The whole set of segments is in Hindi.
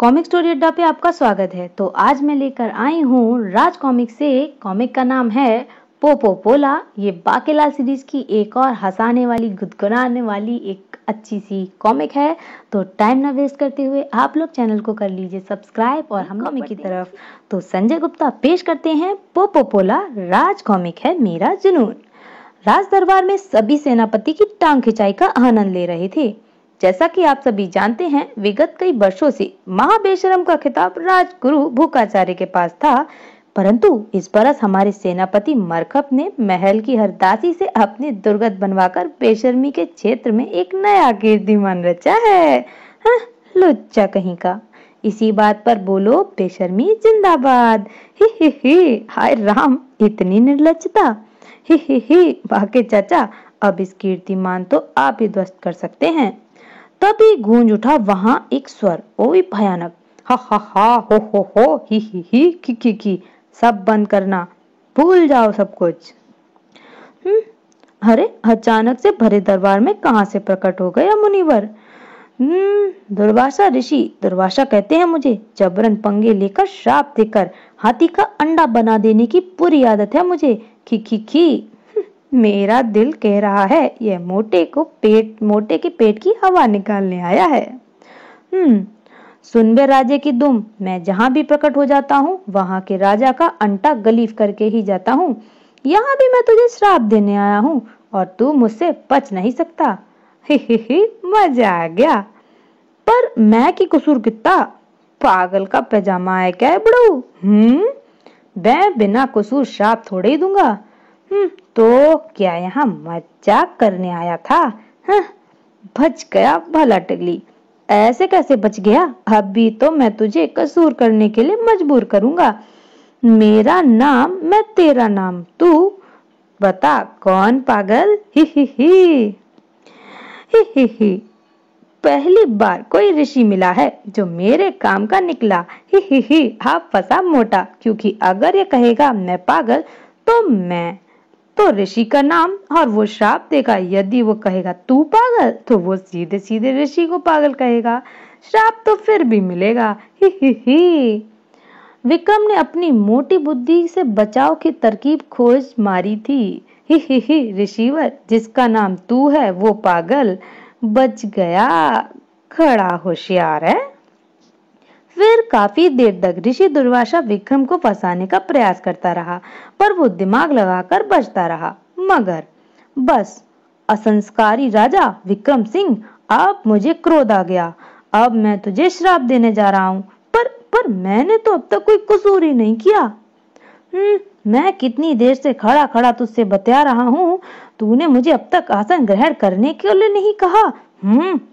कॉमिक स्टोरी अड्डा पे आपका स्वागत है। तो आज मैं लेकर आई हूँ राज कॉमिक से। कॉमिक का नाम है पोपो पोला। ये बाकेलाल सीरीज की एक और हंसाने वाली गुदगुदाने वाली एक अच्छी सी कॉमिक है। तो टाइम ना वेस्ट करते हुए आप लोग चैनल को कर लीजिए सब्सक्राइब और हम कॉमिक की तरफ। तो संजय गुप्ता पेश करते हैं पोपो पोला। राज कॉमिक है मेरा जुनून। राज दरबार में सभी सेनापति की टांग खिंचाई का आनंद ले रहे थे। जैसा कि आप सभी जानते हैं, विगत कई वर्षों से महाबेशरम का खिताब राजगुरु भूकाचार्य के पास था, परंतु इस बरस हमारे सेनापति मरकप ने महल की हर दासी से अपनी दुर्गत बनवाकर बेशर्मी के क्षेत्र में एक नया कीर्तिमान रचा है। लुच्चा कहीं का। इसी बात पर बोलो बेशर्मी जिंदाबाद। ही हाय राम, इतनी निर्लज्जता। ही बाके चाचा, अब इस कीर्तिमान तो आप ही ध्वस्त कर सकते हैं। तभी गूंज उठा वहां एक स्वर, ओ भयानक। हा हो ही की सब बंद करना, भूल जाओ सब कुछ। अरे अचानक से भरे दरबार में कहां से प्रकट हो गया मुनिवर? दुर्वासा ऋषि। दुर्वासा कहते हैं मुझे। जबरन पंगे लेकर श्राप देकर हाथी का अंडा बना देने की पूरी आदत है मुझे। खी मेरा दिल कह रहा है यह मोटे के पेट की हवा निकालने आया है। सुन बे राजे की दुम, मैं जहां भी प्रकट हो जाता हूँ वहां के राजा का अंटा गलीफ करके ही जाता हूँ। यहाँ भी मैं तुझे श्राप देने आया हूँ और तू मुझसे बच नहीं सकता। ही मजा आ गया। पर मैं की कसूर कितना? पागल का पैजामा है क्या है बड़ू? मैं बिना कसूर श्राप थोड़े ही दूंगा। तो क्या यहाँ मजाक करने आया था? बच गया भला टगली। ऐसे कैसे बच गया? अभी तो मैं तुझे कसूर करने के लिए मजबूर करूंगा। मेरा नाम मैं तेरा नाम, तू बता कौन पागल? ही पहली बार कोई ऋषि मिला है जो मेरे काम का निकला। ही आप फंसा मोटा, क्योंकि अगर ये कहेगा मैं पागल तो ऋषि का नाम और वो श्राप देगा। यदि वो कहेगा तू पागल तो वो सीधे सीधे ऋषि को पागल कहेगा। श्राप तो फिर भी मिलेगा। ही विक्रम ने अपनी मोटी बुद्धि से बचाव की तरकीब खोज मारी थी। ही ऋषिवर, जिसका नाम तू है वो पागल। बच गया, खड़ा होशियार है। फिर काफी देर तक ऋषि दुर्वासा विक्रम को फंसाने का प्रयास करता रहा, पर वो दिमाग लगाकर बचता रहा। मगर बस असंस्कारी राजा विक्रम सिंह, अब मुझे क्रोध आ गया। अब मैं तुझे श्राप देने जा रहा हूँ। पर मैंने तो अब तक कोई कसूर ही नहीं किया। मैं कितनी देर से खड़ा खड़ा तुझसे बतिया रहा हूँ। तूने मुझे अब तक आसन ग्रहण करने के लिए नहीं कहा।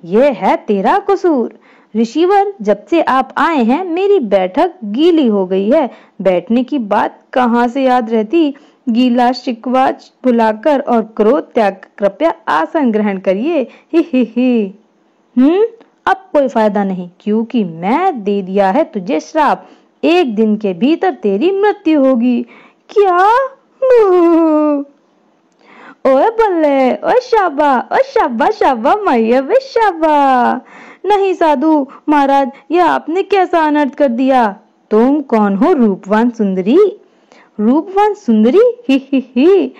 ये है तेरा कसूर। ऋषिवर, जब से आप आए हैं मेरी बैठक गीली हो गई है। बैठने की बात कहाँ से याद रहती? गीला शिकवा भुलाकर और क्रोध त्याग कृपया आसन ग्रहण करिए। ही अब कोई फायदा नहीं, क्योंकि मैं दे दिया है तुझे श्राप। एक दिन के भीतर तेरी मृत्यु होगी। क्या? ओए बल्ले, ओए शाबा मैया वे शाबा। नहीं साधु महाराज, यह आपने कैसा अनर्थ कर दिया? तुम कौन हो रूपवान सुंदरी? रूपवान सुंदरी? ही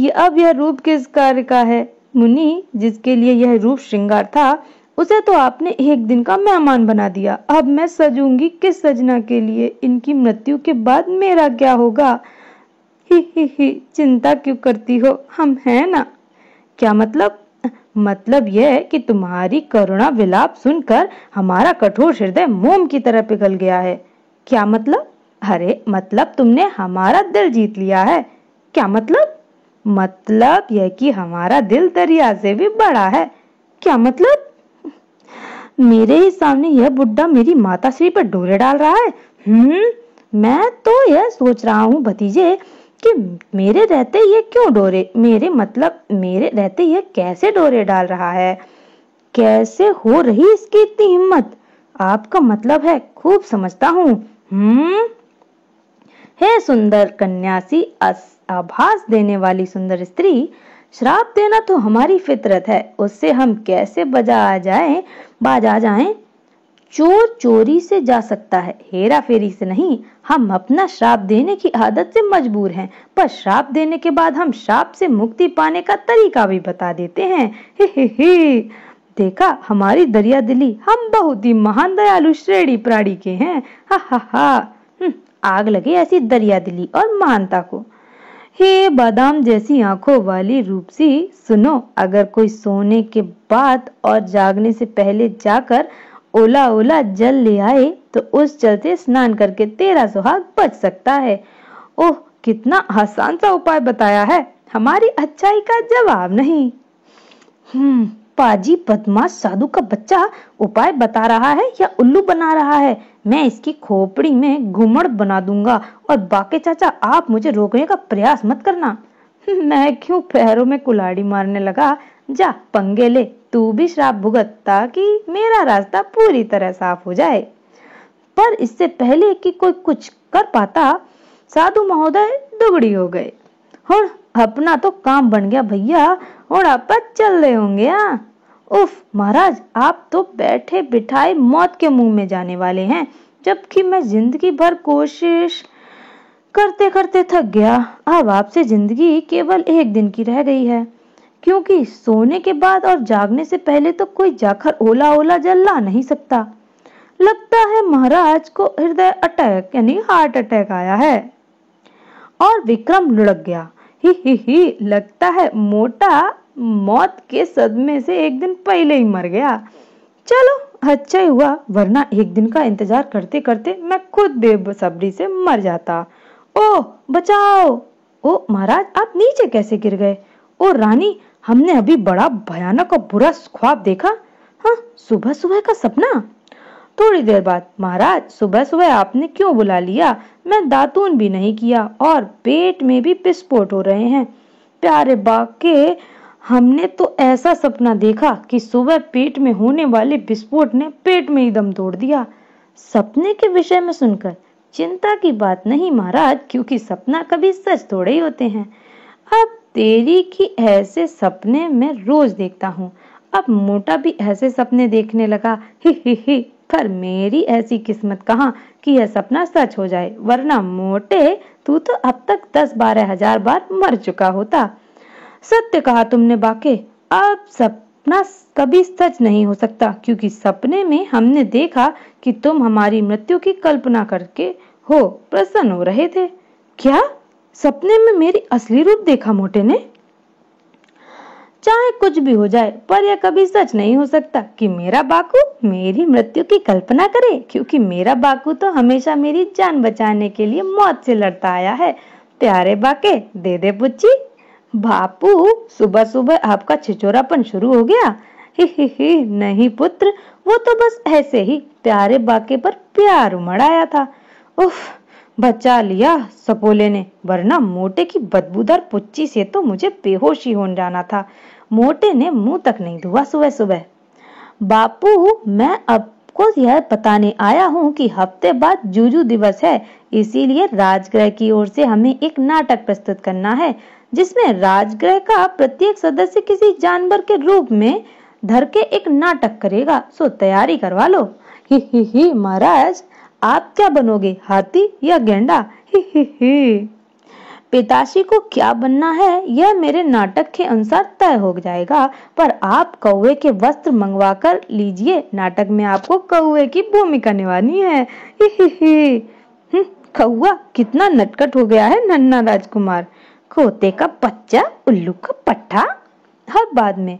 अब यह रूप किस कार्य का है मुनि? जिसके लिए यह रूप श्रृंगार था उसे तो आपने एक दिन का मेहमान बना दिया। अब मैं सजूंगी किस सजना के लिए? इनकी मृत्यु के बाद मेरा क्या होगा? ही चिंता क्यों करती हो? हम हैं ना। क्या मतलब? मतलब यह है कि तुम्हारी करुणा विलाप सुनकर हमारा कठोर हृदय मोम की तरह पिघल गया है। क्या मतलब? अरे मतलब तुमने हमारा दिल जीत लिया है। क्या मतलब? मतलब यह कि हमारा दिल दरिया से भी बड़ा है। क्या मतलब? मेरे ही सामने यह बुड्ढा मेरी माताश्री पर डोरे डाल रहा है। मैं तो यह सोच रहा हूँ भतीजे कि मेरे रहते ये क्यों डोरे, मेरे रहते ये कैसे डोरे डाल रहा है? कैसे हो रही इसकी इतनी हिम्मत? आपका मतलब है खूब समझता हूँ। हे सुंदर कन्यासी, आभास देने वाली सुंदर स्त्री, श्राप देना तो हमारी फितरत है। उससे हम कैसे बाज आ जाएं? चोर चोरी से जा सकता है, हेरा फेरी से नहीं। हम अपना श्राप देने की आदत से मजबूर हैं, पर श्राप देने के बाद हम श्राप से मुक्ति पाने का तरीका भी बता देते हैं। ही देखा हमारी दरिया दिली, हम बहुत ही महान दयालु श्रेणी प्राणी के हैं। हा हा हा। आग लगे ऐसी दरिया दिली और महानता को। हे बादाम जैसी आंखों वाली रूपसी, सुनो, अगर कोई सोने के बाद और जागने से पहले जाकर ओला ओला जल ले आए तो उस जल से स्नान करके तेरा सुहाग बच सकता है। ओह, कितना आसान सा उपाय बताया है, हमारी अच्छाई का जवाब नहीं। पाजी बदमाश साधु का बच्चा उपाय बता रहा है या उल्लू बना रहा है? मैं इसकी खोपड़ी में घुमड़ बना दूंगा। और बाके चाचा, आप मुझे रोकने का प्रयास मत करना। मैं क्यों पैरों में कुल्हाड़ी मारने लगा? जा पंगे ले, तू भी श्राप भुगत ताकि मेरा रास्ता पूरी तरह साफ हो जाए। पर इससे पहले कि कोई कुछ कर पाता, साधु महोदय दुगड़ी हो गए। हुण अपना तो काम बन गया भैया, हुण आप चल रहे होंगे। उफ महाराज, आप तो बैठे बिठाए मौत के मुंह में जाने वाले हैं, जबकि मैं जिंदगी भर कोशिश करते करते थक गया। अब आपसे जिंदगी केवल एक दिन की रह गई है, क्योंकि सोने के बाद और जागने से पहले तो कोई जाकर ओला ओला जल ला नहीं सकता। लगता है महाराज को हृदय अटैक यानी हार्ट अटैक आया है। और विक्रम लुढ़क गया। ही लगता है मोटा मौत के सदमे से एक दिन पहले ही मर गया। चलो अच्छा ही हुआ, वरना एक दिन का इंतजार करते करते मैं खुद बेसब्री से मर जाता। ओ बचाओ! ओ महाराज, आप नीचे कैसे गिर गए? ओ रानी, हमने अभी बड़ा भयानक और बुरा ख्वाब देखा। हाँ, सुबह सुबह का सपना। थोड़ी देर बाद, महाराज सुबह सुबह आपने क्यों बुला लिया? मैं दातून भी नहीं किया और पेट में भी विस्फोट हो रहे हैं। प्यारे बाके, हमने तो ऐसा सपना देखा कि सुबह पेट में होने वाले विस्फोट ने पेट में ही दम तोड़ दिया। सपने के विषय में सुनकर चिंता की बात नहीं महाराज, क्योंकि सपना कभी सच थोड़े ही होते हैं। अब तेरी की ऐसे सपने मैं रोज देखता हूँ। अब मोटा भी ऐसे सपने देखने लगा। ही पर मेरी ऐसी किस्मत कहाँ कि यह सपना सच हो जाए, वरना मोटे तू तो अब तक 10-12 हजार बार मर चुका होता। सत्य कहा तुमने बाके, अब सपना कभी सच नहीं हो सकता, क्योंकि सपने में हमने देखा कि तुम हमारी मृत्यु की कल्पना करके प्रसन्न हो रहे थे। क्या सपने में मेरी असली रूप देखा मोटे ने? चाहे कुछ भी हो जाए, पर यह कभी सच नहीं हो सकता कि मेरा बाकू मेरी मृत्यु की कल्पना करे, क्योंकि मेरा बाकू तो हमेशा मेरी जान बचाने के लिए मौत से लड़ता आया है। प्यारे बाके, दे दे पुच्ची। बापू, सुबह सुबह आपका छिचोरापन शुरू हो गया? ही नहीं पुत्र, वो तो बस ऐसे ही प्यारे बाके पर प्यार उमड़ आया था। उफ, बचा लिया सपोले ने, वरना मोटे की बदबूदार पुच्ची से तो मुझे बेहोशी हो जाना था। मोटे ने मुंह तक नहीं धुआ सुबह सुबह। बापू, मैं आपको यह बताने आया हूँ कि हफ्ते बाद जूजू दिवस है, इसीलिए राजगृह की ओर से हमें एक नाटक प्रस्तुत करना है, जिसमें राजगृह का प्रत्येक सदस्य किसी जानवर के रूप में धर के एक नाटक करेगा। सो तैयारी करवा लो। ही महाराज, आप क्या बनोगे, हाथी या गेंडा? ही पिताश्री को क्या बनना है यह मेरे नाटक के अनुसार तय हो जाएगा, पर आप कौवे के वस्त्र मंगवा कर लीजिए। नाटक में आपको कौवे की भूमिका निभानी है। ही कौवा कितना नटखट हो गया है नन्हा राजकुमार, खोते का बच्चा, उल्लू का पट्टा। हर बाद में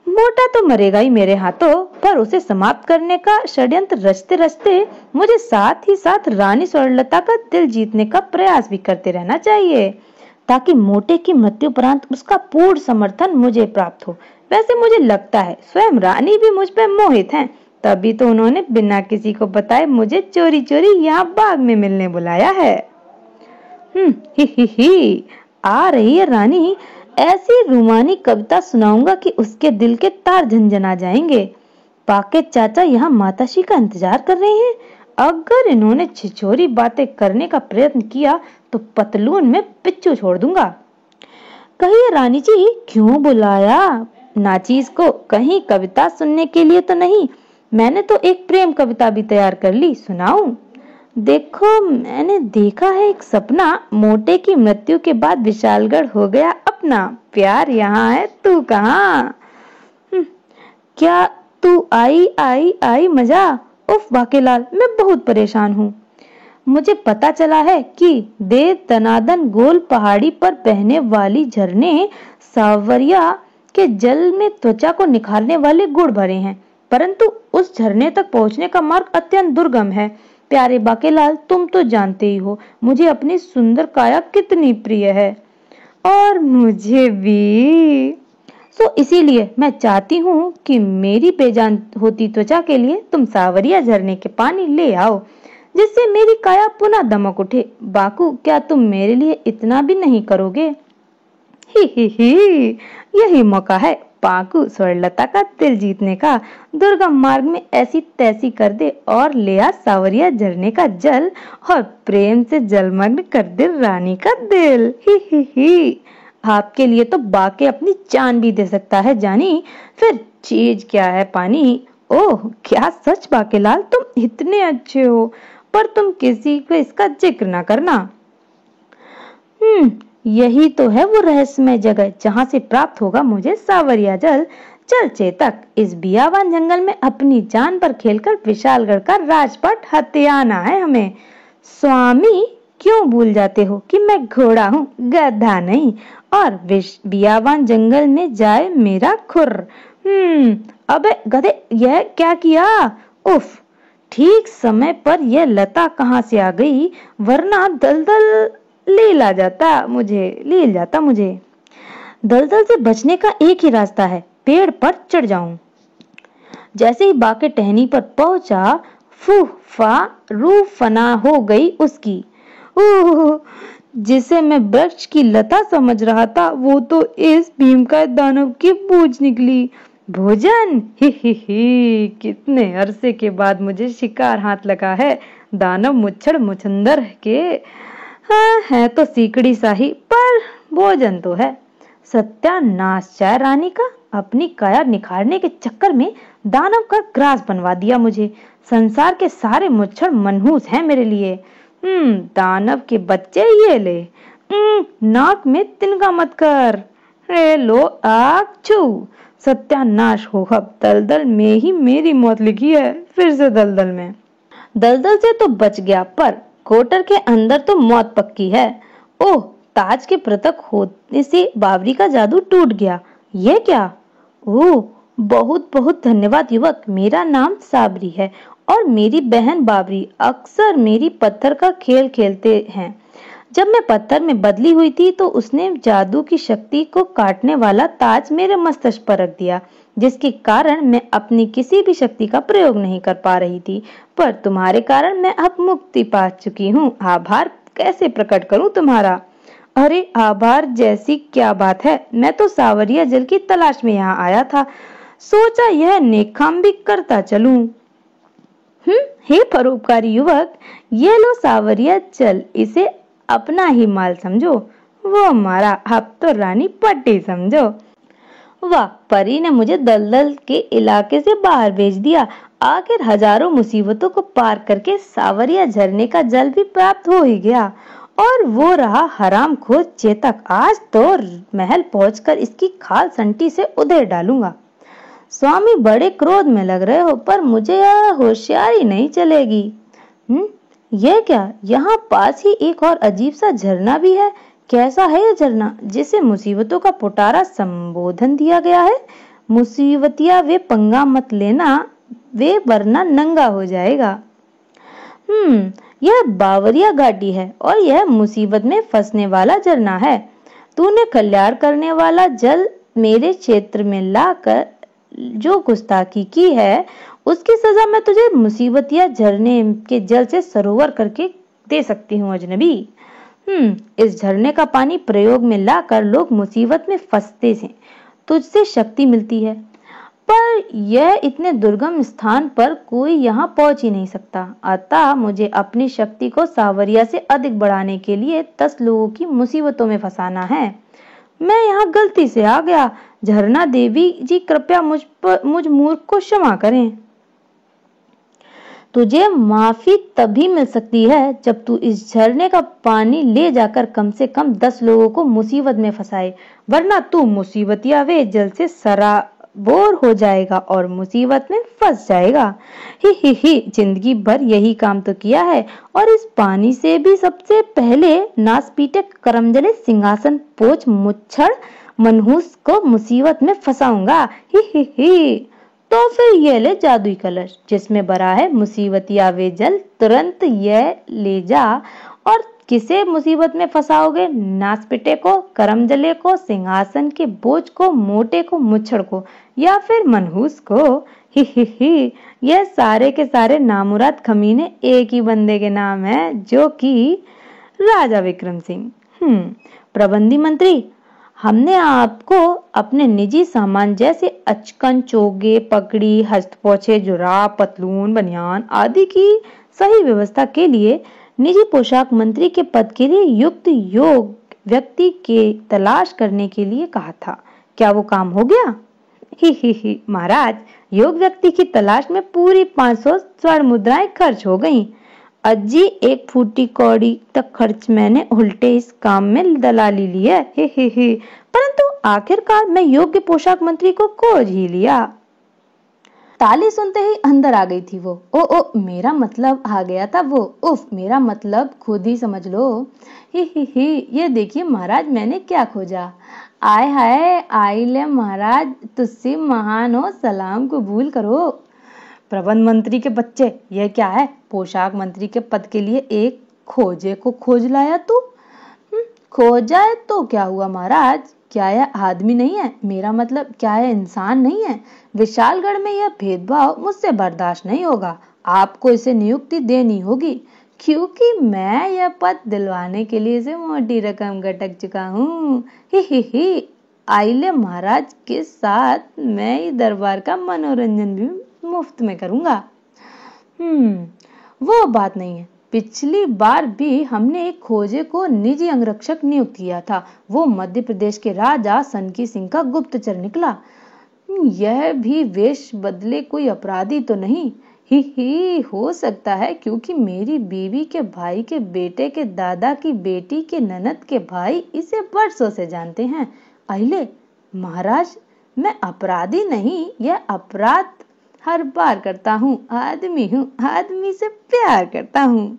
मोटा तो मरेगा ही मेरे हाथों, पर उसे समाप्त करने का षड्यंत्र रचते रचते मुझे साथ ही साथ रानी स्वर्णलता का दिल जीतने का प्रयास भी करते रहना चाहिए, ताकि मोटे की मृत्यु उपरांत उसका पूर्ण समर्थन मुझे प्राप्त हो। वैसे मुझे लगता है स्वयं रानी भी मुझ पर मोहित हैं, तभी तो उन्होंने बिना किसी को बताए मुझे चोरी चोरी यहाँ बाग में मिलने बुलाया है। ही आ रही है रानी, ऐसी रूमानी कविता सुनाऊंगा कि उसके दिल के तार झंझना जाएंगे। पाके चाचा यहाँ माताश्री का इंतजार कर रहे हैं। अगर इन्होंने छिछोरी बातें करने का प्रयत्न किया तो पतलून में पिच्चू छोड़ दूंगा। कहिए रानी जी, क्यों बुलाया नाचीज को? कहीं कविता सुनने के लिए तो नहीं, मैंने तो एक प्रेम कविता भी तैयार कर ली, सुनाऊं? देखो, मैंने देखा है एक सपना, मोटे की मृत्यु के बाद विशालगढ़ हो गया अपना, प्यार यहाँ है तू कहाँ। क्या तू आई आई आई मजा। उफ बाकेलाल, मैं बहुत परेशान हूँ। मुझे पता चला है कि देव दनादन गोल पहाड़ी पर बहने वाली झरने सावरिया के जल में त्वचा को निखारने वाले गुण भरे हैं, परंतु उस झरने तक पहुंचने का मार्ग अत्यंत दुर्गम है। प्यारे बाकेलाल, तुम तो जानते ही हो मुझे अपनी सुंदर काया कितनी प्रिय है। और मुझे भी। इसीलिए मैं चाहती हूँ कि मेरी बेजान होती त्वचा के लिए तुम सावरिया झरने के पानी ले आओ, जिससे मेरी काया पुनः दमक उठे। बाकू, क्या तुम मेरे लिए इतना भी नहीं करोगे? ही, यही मौका है पाकू स्वर्णलता का दिल जीतने का। दुर्गम मार्ग में ऐसी तैसी कर दे और ले आ सावरिया झरने का जल और प्रेम से जलमग्न कर दे रानी का दिल। ही। आपके लिए तो बाके अपनी जान भी दे सकता है जानी, फिर चीज क्या है पानी। ओह क्या सच बाकेलाल, तुम इतने अच्छे हो, पर तुम किसी को इसका जिक्र ना करना। यही तो है वो रहस्यमय जगह जहां से प्राप्त होगा मुझे सावरिया जल। चल चेतक, इस बियावान जंगल में अपनी जान पर खेलकर विशालगढ़ का राजपाट हथियाना है हमें। स्वामी, क्यों भूल जाते हो कि मैं घोड़ा हूँ, गधा नहीं, और बियावान जंगल में जाए मेरा खुर। अबे गधे, यह क्या किया? उफ, ठीक समय पर यह लता कहाँ से आ गई, वरना दलदल ले जाता मुझे। दलदल से बचने का एक ही रास्ता है, पेड़ पर चढ़ जाऊं। जैसे ही बाके टहनी पर पहुंचा, फूफा रूह फना हो गई उसकी। जिसे मैं वृक्ष की लता समझ रहा था, वो तो इस भीमकाय दानव की पूंछ निकली। भोजन, ही कितने अरसे के बाद मुझे शिकार हाथ लगा है। दानव मुच्छड़ मुछंदर के हाँ, है तो सीकड़ी साही, पर भोजन तो है। सत्यानाश चाय रानी का, अपनी काया निखारने के चक्कर में दानव का ग्रास बनवा दिया मुझे। संसार के सारे मुच्छड़ मनहूस हैं मेरे लिए। दानव के बच्चे, ये ले। नाक में तिनका मत कर। लो आग छू। सत्यानाश हो, अब दलदल में ही मेरी मौत लिखी है। फिर से दलदल में। दलदल से तो बच गया, पर कोटर के अंदर तो मौत पक्की है। ओह, ताज के पृथक होने से बावरी का जादू टूट गया। ये क्या? ओह, बहुत बहुत धन्यवाद युवक। मेरा नाम साबरी है और मेरी बहन बाबरी अक्सर मेरी पत्थर का खेल खेलते हैं। जब मैं पत्थर में बदली हुई थी तो उसने जादू की शक्ति को काटने वाला ताज मेरे मस्तिष्क पर रख दिया, जिसके कारण मैं अपनी किसी भी शक्ति का प्रयोग नहीं कर पा रही थी। पर तुम्हारे कारण मैं अब मुक्ति पा चुकी हूँ। आभार कैसे प्रकट करूँ तुम्हारा? अरे आभार जैसी क्या बात है, मैं तो सावरिया जल की तलाश में यहाँ आया था, सोचा यह नेक काम भी करता चलूं। हे परोपकारी युवक, ये लो सावरिया जल, इसे अपना ही माल समझो। वो हमारा, अब तो रानी पट्टी समझो। वाह, परी ने मुझे दलदल के इलाके से बाहर भेज दिया। आखिर हजारों मुसीबतों को पार करके सावरिया झरने का जल भी प्राप्त हो ही गया। और वो रहा हरामखोर चेतक, आज तो महल पहुंचकर इसकी खाल संटी से उधेड़ डालूंगा। स्वामी बड़े क्रोध में लग रहे हो, पर मुझे यह होशियारी नहीं चलेगी। यह क्या? यहाँ पास ही एक और अजीब सा झरना भी है। कैसा है यह झरना, जिसे मुसीबतों का पुटारा संबोधन दिया गया है? मुसीबतिया वे पंगा मत लेना, वे वरना नंगा हो जाएगा। यह बावरिया घाटी है और यह मुसीबत में फंसने वाला झरना है। तूने कल्याण करने वाला जल मेरे क्षेत्र में लाकर जो गुस्ताखी की है, उसकी सजा मैं तुझे मुसीबतिया झरने के जल से सरोवर करके दे सकती हूँ अजनबी। इस झरने का पानी प्रयोग में लाकर लोग मुसीबत में फंसते हैं, तुझसे शक्ति मिलती है, पर यह इतने दुर्गम स्थान पर कोई यहाँ पहुंच ही नहीं सकता। अतः मुझे अपनी शक्ति को सावरिया से अधिक बढ़ाने के लिए 10 लोगों की मुसीबतों में फंसाना है। मैं यहाँ गलती से आ गया। झरना देवी जी कृपया मुझ मूर्ख को क्षमा करें। तुझे माफी तभी मिल सकती है जब तू इस झरने का पानी ले जाकर कम से कम 10 लोगों को मुसीबत में फंसाए, वरना तू मुसीबतिया वे जल से सराबोर हो जाएगा और मुसीबत में फंस जाएगा। ही जिंदगी भर यही काम तो किया है और इस पानी से भी सबसे पहले नास पीटे करमजले सिंहासन पोच मुच्छड़ मनहूस को मुसीबत में फंसाऊंगा। ही तो फिर ये ले जादुई कलश जिसमें भरा है मुसीबतिया वे जल, तुरंत यह ले जा और किसे मुसीबत में फंसाओगे? नासपिटे को, करमजले को, सिंहासन के बोझ को, मोटे को, मुच्छड़ को या फिर मनहूस को? ही ये सारे के सारे नामुराद खमीने एक ही बंदे के नाम है, जो कि राजा विक्रम सिंह। प्रबंधी मंत्री, हमने आपको अपने निजी सामान जैसे अचकन, चोगे, पगड़ी, हस्तपोछे, जुराब, पतलून, बनियान आदि की सही व्यवस्था के लिए निजी पोशाक मंत्री के पद के लिए युक्त योग्य व्यक्ति के तलाश करने के लिए कहा था। क्या वो काम हो गया? ही महाराज, योग्य व्यक्ति की तलाश में पूरी 500 स्वर्ण मुद्राएं खर्च हो गईं। अज्जी 1 फूटी कौड़ी तक खर्च मैंने उल्टे इस काम में दलाली ली है। परंतु आखिरकार मैं योग्य पोशाक मंत्री को खोज ही लिया। ताली सुनते ही अंदर आ गई थी वो। ओ मेरा मतलब आ गया था वो। उफ, मेरा मतलब खुद ही समझ लो। ही ये देखिए महाराज, मैंने क्या खोजा। आय हाय, आई ले महाराज, तुझसे महान हो, सलाम कबूल करो। प्रबंध मंत्री के बच्चे, यह क्या है? पोशाक मंत्री के पद के लिए एक खोजे को खोज लाया तू? खोजा है तो क्या हुआ महाराज? क्या यह आदमी नहीं है? मेरा मतलब क्या यह इंसान नहीं है? विशालगढ़ में यह भेदभाव मुझसे बर्दाश्त नहीं होगा। आपको इसे नियुक्ति देनी होगी, क्योंकि मैं यह पद दिलवाने के लिए इसे मोटी रकम गटक चुका हूँ। ही आइले महाराज के साथ मैं ही दरबार का मनोरंजन भी मुफ्त में करूंगा। वो बात नहीं है। पिछली बार भी हमने एक खोजे को निजी अंगरक्षक नियुक्त किया था। वो मध्य प्रदेश के राजा सनकी सिंह का गुप्तचर निकला। यह भी वेश बदले कोई अपराधी तो नहीं? ही हो सकता है, क्योंकि मेरी बीवी के भाई के बेटे के दादा की बेटी के ननद के भाई इसे वर्षों से जानते हैं। अहिले महाराज, मैं अपराधी नहीं, यह अपराध हर बार करता हूँ। आदमी हूँ, आदमी से प्यार करता हूँ।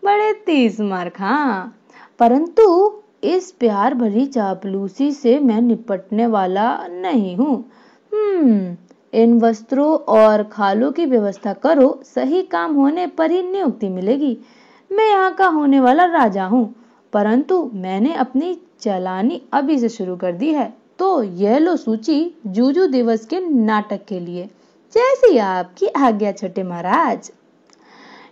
बड़े तीस मार खा, परंतु इस प्यार भरी चापलूसी से मैं निपटने वाला नहीं हूँ। इन वस्त्रों और खालों की व्यवस्था करो, सही काम होने पर ही नियुक्ति मिलेगी। मैं यहाँ का होने वाला राजा हूँ, परंतु मैंने अपनी चलानी अभी से शुरू कर दी है। तो यह लो सूची जूजू दिवस के नाटक के लिए। जैसी आपकी आज्ञा छोटे महाराज।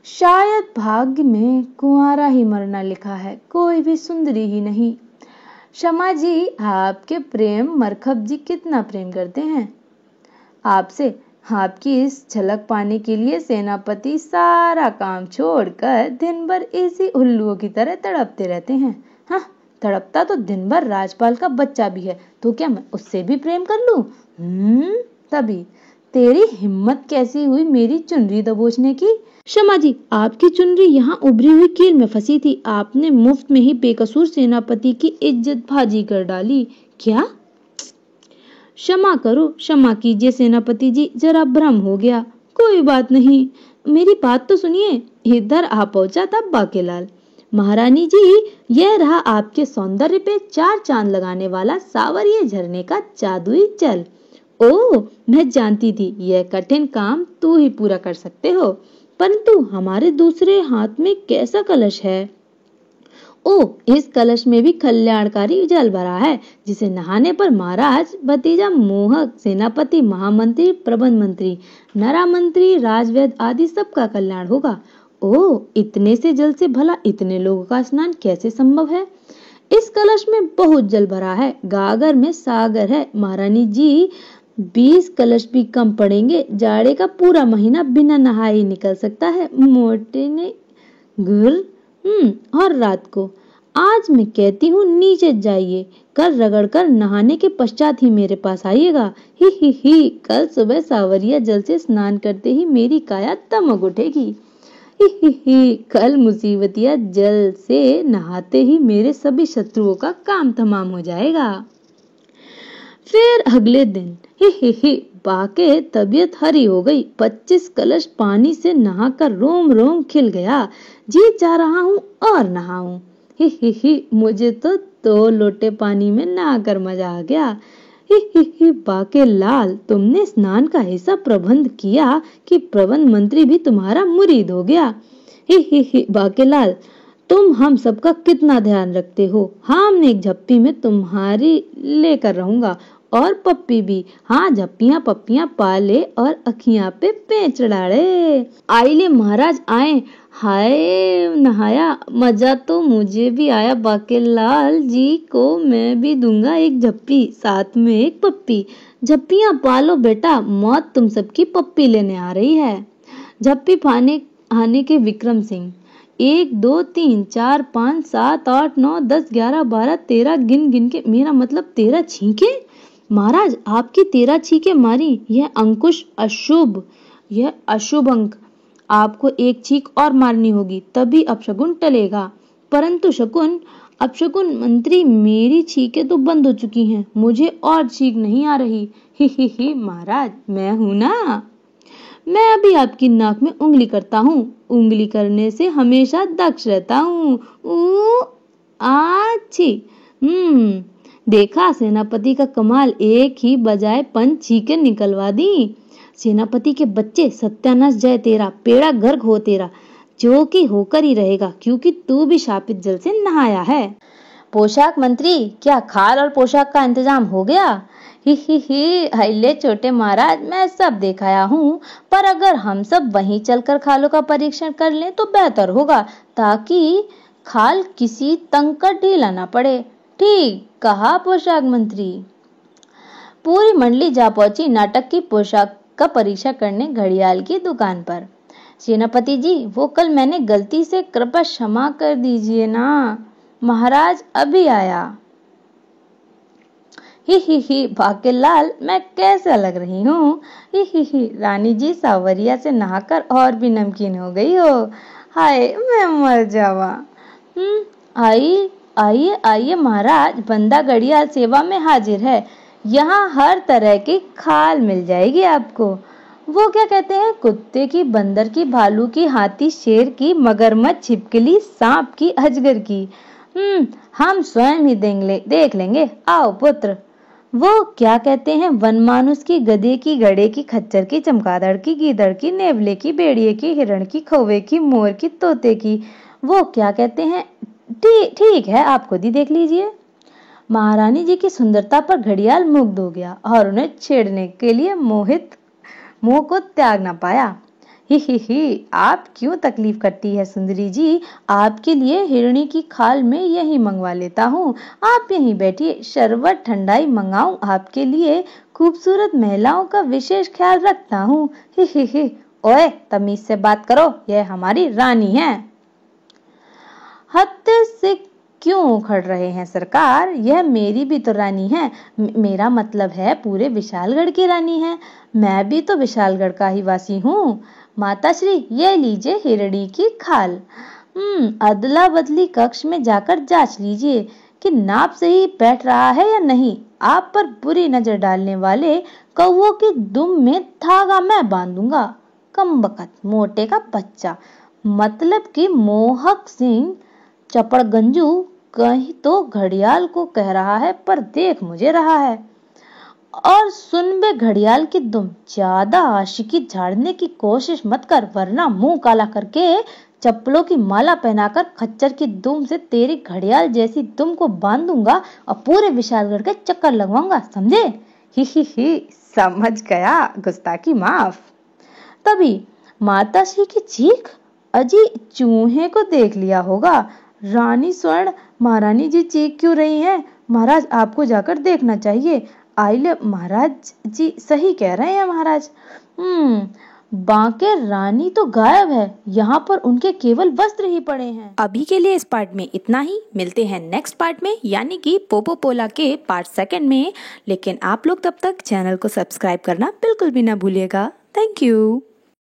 शायद भाग्य में कुंवारा ही मरना लिखा है, कोई भी सुंदरी ही नहीं। शमा जी, आपके प्रेम मरखब जी कितना प्रेम करते हैं आपसे। आपकी इस झलक पाने के लिए सेनापति सारा काम छोड़कर दिन भर ऐसी उल्लुओं की तरह तड़पते रहते हैं। हाँ, तड़पता तो दिन भर राजपाल का बच्चा भी है, तो क्या मैं उससे भी प्रेम कर लूं? तभी तेरी हिम्मत कैसी हुई मेरी चुनरी दबोचने की? शमा जी, आपकी चुनरी यहाँ उभरी हुई कील में फंसी थी। आपने मुफ्त में ही बेकसूर सेनापति की इज्जत भाजी कर डाली। क्या? क्षमा करो, क्षमा कीजिए सेनापति जी, जरा भ्रम हो गया। कोई बात नहीं, मेरी बात तो सुनिए। इधर आ पहुंचा था बाकेलाल। महारानी जी, यह रहा आपके सौंदर्य पे 4 चांद लगाने वाला सावरिये झरने का जादुई जल। ओह, मैं जानती थी यह कठिन काम तू ही पूरा कर सकते हो, परंतु हमारे दूसरे हाथ में कैसा कलश है? ओह, इस कलश में भी कल्याणकारी जल भरा है, जिसे नहाने पर महाराज, भतीजा, मोहक, सेनापति, महामंत्री, प्रबंध मंत्री, नरा मंत्री, राजवैद्य आदि सबका कल्याण होगा। ओह, इतने से जल से भला इतने लोगों का स्नान कैसे संभव है? इस कलश में बहुत जल भरा है, गागर में सागर है। महारानी जी, 20 कलश भी कम पड़ेंगे। जाड़े का पूरा महीना बिना नहाए ही निकल सकता है। मोटे ने गुर और रात को आज मैं कहती हूँ नीचे जाइए, कर रगड़ कर नहाने के पश्चात ही मेरे पास आइएगा। ही कल सुबह सावरिया जल से स्नान करते ही मेरी काया दमक उठेगी। ही कल मुसीबतिया जल से नहाते ही मेरे सभी शत्रुओं का काम तमाम हो जाएगा। फिर अगले दिन ही बाके तबीयत हरी हो गई। 25 कलश पानी से नहाकर रोम रोम खिल गया। जी चाह रहा हूँ और नहाऊं। ही मुझे तो 2 लोटे पानी में नहाकर मजा आ गया। ही बाके लाल, तुमने स्नान का ऐसा प्रबंध किया कि प्रबंध मंत्री भी तुम्हारा मुरीद हो गया। ही बाके लाल, तुम हम सबका कितना ध्यान रखते हो। हमने एक झप्पी में तुम्हारी लेकर रहूंगा और पप्पी भी। हाँ, झप्पियां पप्पियां पाले और अखियां पे पेंच डाले। आइले महाराज आए। हाय नहाया, मजा तो मुझे भी आया। बाकेलाल जी को मैं भी दूंगा एक झप्पी, साथ में एक पप्पी। झप्पियां पालो बेटा, मौत तुम सबकी पप्पी लेने आ रही है। झप्पी पाने आने के विक्रम सिंह 1 2 3 4 5 7 8 9 10 11 12 13 गिन गिन के, मेरा मतलब 13 छींके। महाराज आपकी 13 छींके मारी, यह अंकुश अशुभ, यह अशुभ अंक। आपको एक छींक और मारनी होगी, तभी अपशगुन टलेगा। परंतु शकुन, अपशगुन मंत्री, मेरी छींके तो बंद हो चुकी हैं, मुझे और छींक नहीं आ रही। ही महाराज, मैं हूं ना। मैं अभी आपकी नाक में उंगली करता हूँ। उंगली करने से हमेशा दक्ष रहता हूँ। आछी। देखा सेनापति का कमाल, एक ही बजाय 5 छींके निकलवा दी। सेनापति के बच्चे, सत्यानाश जय तेरा, पेड़ा गर्क हो तेरा, जो कि होकर ही रहेगा, क्योंकि तू भी शापित जल से नहाया है। पोशाक मंत्री, क्या खाल और पोशाक का इंतजाम हो गया? ही हल्ले छोटे महाराज, मैं सब देखाया हूँ, पर अगर हम सब वहीं चलकर खालों का परीक्षण कर लें तो बेहतर होगा, ताकि खाल किसी तंग का ढीला ना पड़े। ठीक कहा पोशाक मंत्री। पूरी मंडली जा पहुंची नाटक की पोशाक का परीक्षा करने घड़ियाल की दुकान पर। सेनापति जी, वो कल मैंने गलती से, कृपया क्षमा कर दीजिए ना। महाराज अभी आया। ही बाकेलाल, मैं कैसे लग रही हूँ? ही रानी जी सावरिया से नहाकर और भी नमकीन हो गई हो। हाय मैं मर जावा। आइए आइए महाराज, बंदा घड़ियाल सेवा में हाजिर है। यहाँ हर तरह की खाल मिल जाएगी आपको। वो क्या कहते हैं, कुत्ते की, बंदर की, भालू की, हाथी, शेर की, मगरमच्छ, छिपकली, सांप की, अजगर की। हम स्वयं ही देख लेंगे। आओ पुत्र। वो क्या कहते हैं, वनमानुष की, गधे की, घड़े की, खच्चर की, चमगादड़ की, गीदड़ की, नेवले की, भेड़िए की, हिरण की, कौवे की, मोर की, तोते की। वो क्या कहते हैं, ठीक है, आप खुद ही देख लीजिए। महारानी जी की सुंदरता पर घड़ियाल मुग्ध हो गया और उन्हें छेड़ने के लिए मोह को त्याग न पाया। ही आप क्यों तकलीफ करती है सुंदरी जी, आपके लिए हिरणी की खाल में यही मंगवा लेता हूँ। आप यहीं बैठिए, शरबत ठंडाई मंगाऊं आपके लिए। खूबसूरत महिलाओं का विशेष ख्याल रखता हूँ। ही ओए, तमीज से बात करो, यह हमारी रानी है। हद से क्यों उखड़ रहे हैं सरकार, यह मेरी भी तो रानी है। मेरा मतलब है पूरे विशालगढ़ की रानी है। मैं भी तो विशालगढ़ का ही वासी हूँ। माताश्री, ये लीजिए हिरणी की खाल। अदला बदली कक्ष में जाकर जांच लीजिए कि नाप सही बैठ रहा है या नहीं। आप पर बुरी नजर डालने वाले कौवों की दुम में धागा मैं बांधूंगा। कमबख्त मोटे का बच्चा, मतलब कि मोहक सिंह चपड़गंजू कहीं तो घड़ियाल को कह रहा है, पर देख मुझे रहा है। और सुन बे घड़ियाल की दुम, ज्यादा आशिकी झाड़ने की कोशिश मत कर, वरना मुंह काला करके चप्पलों की माला पहनाकर खच्चर की दुम से तेरी घड़ियाल जैसी दुम को बांधूंगा और पूरे विशालगढ़ के चक्कर लगवाऊंगा, समझे? ही समझ गया, गुस्ताखी माफ। तभी माताश्री की चीख, अजी चूहे को देख लिया होगा। रानी स्वर्ण, महारानी जी चीख क्यों रही हैं? महाराज आपको जाकर देखना चाहिए। आइले महाराज जी सही कह रहे हैं महाराज। बांके रानी तो गायब है, यहाँ पर उनके केवल वस्त्र ही पड़े हैं। अभी के लिए इस पार्ट में इतना ही, मिलते हैं नेक्स्ट पार्ट में यानी कि पोपोपोला के पार्ट 2 में। लेकिन आप लोग तब तक चैनल को सब्सक्राइब करना बिल्कुल भी ना भूलिएगा। Thank you.